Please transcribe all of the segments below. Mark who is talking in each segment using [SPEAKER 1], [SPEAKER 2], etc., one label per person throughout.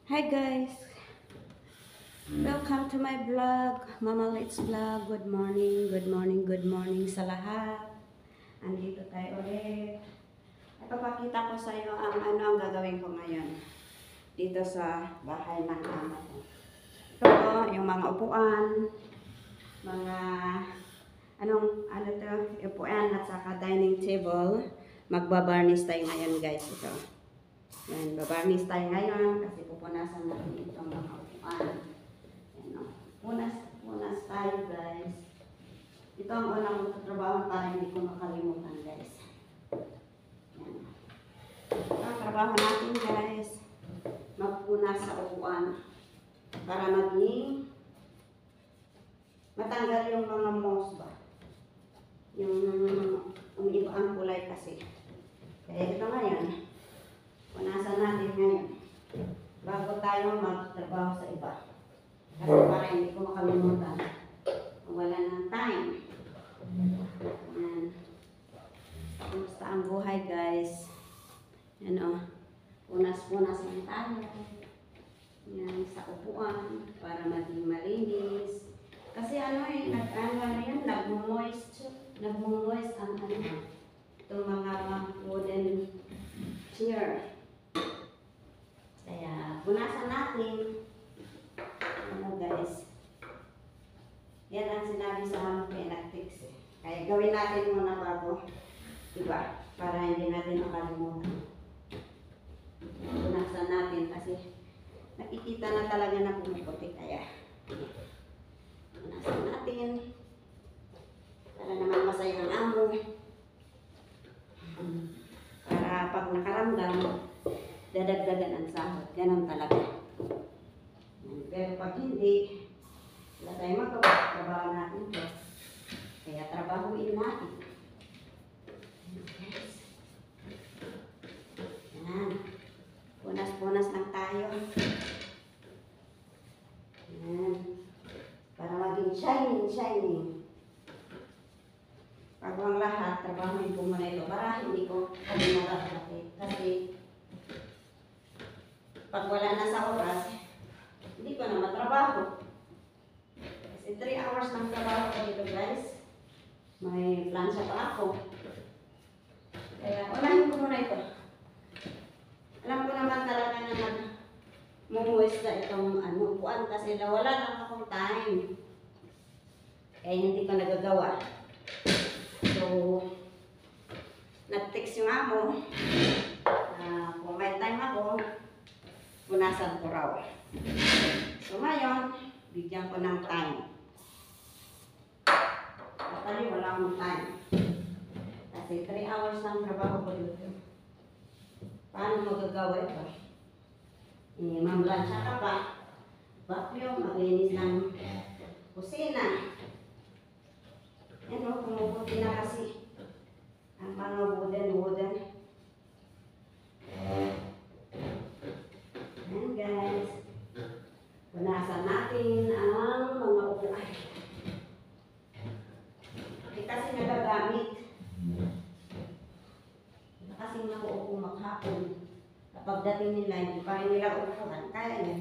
[SPEAKER 1] Hi guys, welcome to my vlog, Mama Let's Vlog. Good morning, good morning, good morning sa lahat. Andito tayo ulit. Ipapakita ko sa iyo ang gagawin ko ngayon dito sa bahay ng amo ko. Ito, yung mga upuan, mga upuan at saka dining table. Magbabarnish tayo ngayon guys ito. Yan, babarnish tayo ngayon kasi pupunasan natin itong mga upuan. Yan o. Punas tayo guys. Ito ang unang trabaho para hindi ko makalimutan guys. Yan. Ito ang trabaho natin guys. Magpunas sa upuan. Para maging matanggal yung mga moss ba. Yung umiiba ang kulay kasi. Kaya ito ngayon. Punasan natin ngayon bago tayo magtrabaho sa iba. Kasi para hindi ko makalimutan. Wala ng time. Yan. Kumusta ang buhay guys? Yan o. Punas-punas lang tayo. Yan sa upuan para maging malinis. Kasi nagmo-moist ang itong mga wooden chair. Kaya, punasan natin. Guys. Yan ang sinabi sa amin kay Nagtix. Kaya gawin natin muna bago. Diba? Para hindi natin makalimutan. Punasan natin kasi nakikita na talaga na pumuputi. Kaya, punasan natin. Para naman masaya ang amo. Para pag nakaramdam, dadagdagan ang sahod. Ganon talaga. Pero pag hindi, wala tayong magawa. Trabaho natin ito. Kaya trabahuin natin. Yan. Punas-punas lang tayo. Yan. Para maging shining. Bago ang lahat, trabahuin ko muna ito. Para hindi ko kalimutan. Kasi pag wala na sa oras, hindi ko na matrabaho. Kasi 3 hours ng trabaho ko dito guys. May plansya pa ako. Kaya unahin ko muna ito. Alam ko naman talaga na nagmumuwis na itong upuan kasi wala lang akong time. Kaya hindi ko nagagawa. So, nag-text yung amo. Kung may time ako, punasan ko raw. So ngayon, bigyan ko ng time. Actually, wala akong time. Kasi 3 hours lang trabaho ko dito. Paano magagawa ito? Mamlansya ka pa. Vacuum, maglinis ng kusina. Yan o, pumuputi na kasi. Ang mga wooden. Ayan guys. Punasan natin ang mga upuan. Hindi kasi nagagamit. Hindi kasi nakuupo maghapon. Kapag dating nila, hindi pa rin nila upuan. Kaya yan.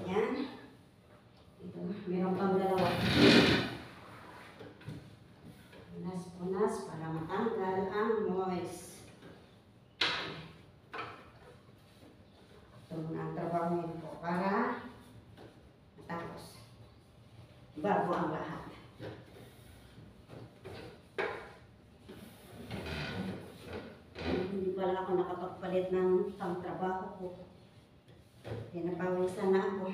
[SPEAKER 1] Ayan. Ito, meron pang dalawa. Punas para matanggal ang moist. Ito muna ang trabaho ko para matapos. Bago ang lahat. Hindi pala ako nakapagpalit ng pang-trabaho ko. Pinapawisan na ako.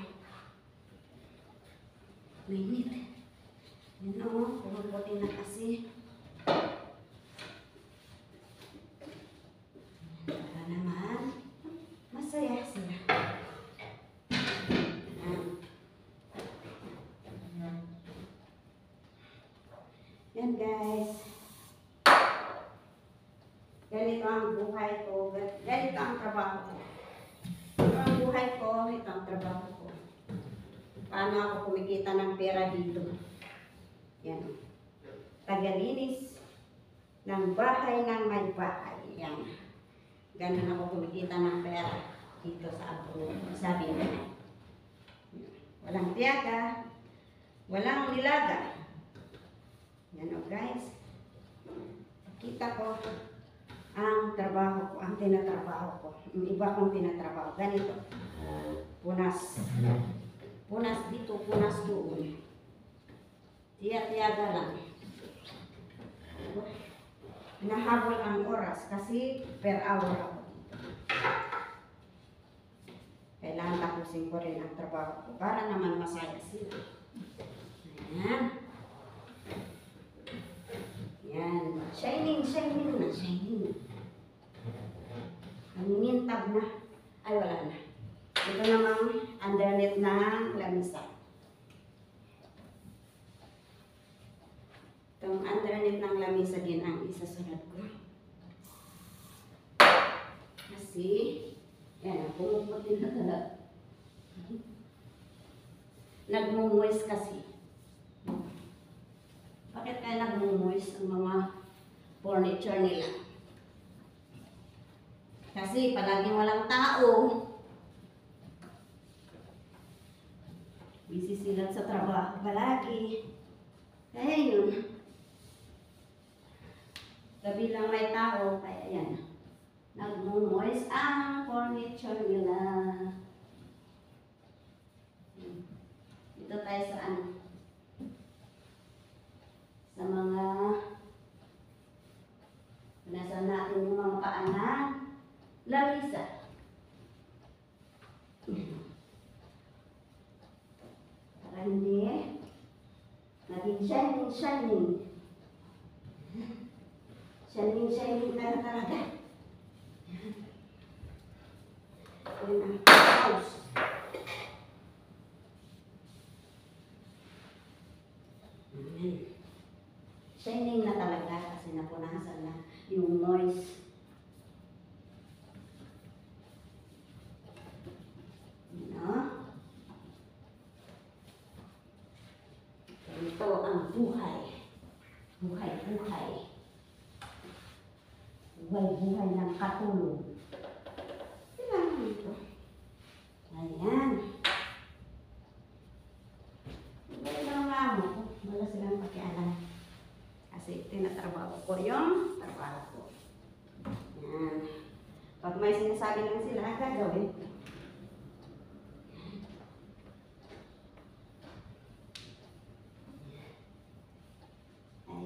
[SPEAKER 1] Mainit. Yan o, pumuputi na kasi. Para naman, masaya sila. Yan guys. Ganito ang buhay ko. Ganito ang trabaho ko. Ito ang buhay ko, ito ang trabaho ko. Paano ako kumikita ng pera dito? Yan. Tagalinis. ng bahay ng may bahay. Yan. Ganun ako kumikita ng pera dito sa ako. Sabi niya. Walang tiyaga, walang nilaga. Yan o guys. Kita ko ang trabaho ko, ang tinatrabaho ko. Yung iba kong tinatrabaho. Ganito. Punas. Punas dito, punas doon. Tiyaga lang. Nahabol ang oras kasi per hour ako dito. Kailangan tapusin ko rin ang trabaho ko para naman masaya sila. Ayan. Yan. Shining, shining na, shining. Nangingintab na. Ay, wala na. Ito namang underneath ng lamisa. Itong underneath ng lamisa din ang isasunod ko. Kasi, yan, pumuputin na talaga. Nagmumuwis kasi. Bakit kaya nagmumuwis ang mga furniture nila? Kasi palaging walang tao. Busy sila sa trabaho palagi. Kaya yun. Gabi lang may tao, kaya yan. Nagmumuwis ang furniture nila. Dito tayo sa ano? Sa mga nasa natin yung mga paanan. Lamisa. Para hindi naging shining, shining. Shining, shining na talaga. Yan ang house. Shining na talaga kasi napunasan na yung noise. Ito ang buhay. Buhay-buhay. Buhay-buhay ng katulong. Kailangan ito. Ayan. Wala lang amo ko. Wala silang pakialam. Kasi tinatrabaho ko yung trabaho ko. Ayan. Pag may sinasabi lang sila, gagawin ko.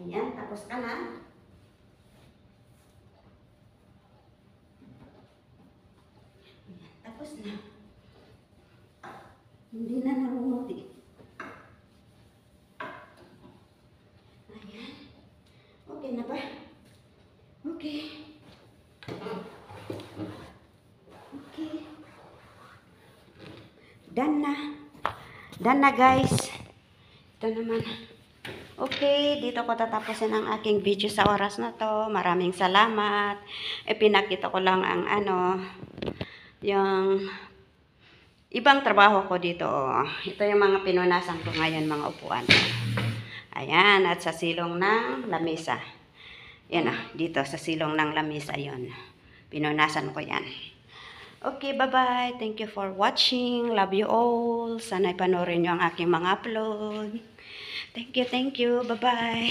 [SPEAKER 1] Ayan, tapos ka na. Ayan, tapos na. Hindi na namumuti. Ayan. Okay na ba? Okay. Okay. Done na. Done na guys. Ito naman. Okay, dito ko tatapusin ang aking video sa oras na to. Maraming salamat. Pinakita ko lang ang yung ibang trabaho ko dito. Ito yung mga pinunasan ko ngayon, mga upuan. Ayan, at sa silong ng lamesa. Yan dito sa silong ng lamesa yon. Pinunasan ko yan. Okay, bye-bye. Thank you for watching. Love you all. Sana ipanoorin nyo ang aking mga upload. Thank you. Bye-bye.